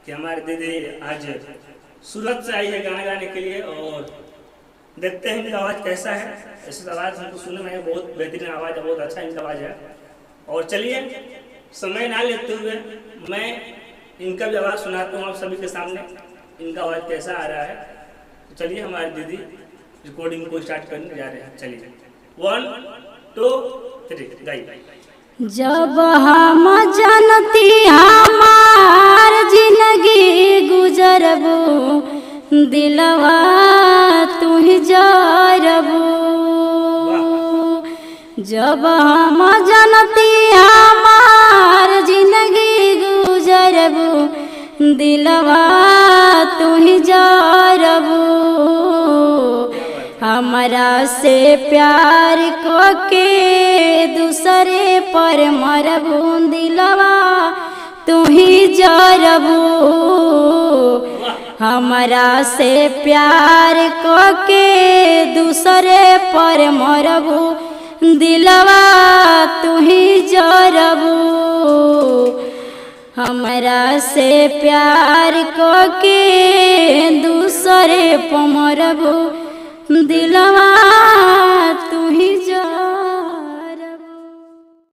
कि हमारी दीदी आज सूरत से आई है गाना गाने के लिए, और देखते हैं इनका आवाज़ कैसा है। ऐसी आवाज़ हमको सुनने में बहुत बेहतरीन आवाज़ है, बहुत अच्छा इनका आवाज़ है। और चलिए समय ना लेते हुए मैं इनका भी आवाज़ सुनाता हूँ आप सभी के सामने, इनका आवाज़ कैसा आ रहा है। तो चलिए हमारी दीदी रिकॉर्डिंग को स्टार्ट करने जा रहे हैं। चलिए 1 2 3 गाइए। जब हम जनती हमार जिंदगी गुजरबू, दिलवा तू ही जरबू। जब हम जनती हमार जिंदगी गुजरबू, दिलवा तू ही जरबू। हमरा से प्यार के दूसरे पर मरबू, दिलवा तू ही जरबू। हमरा से प्यार के दूसरे पर मरबू, दिलवा तू ही जरबू। हमरा से प्यार के दूसरे पर मरबू, दिलवा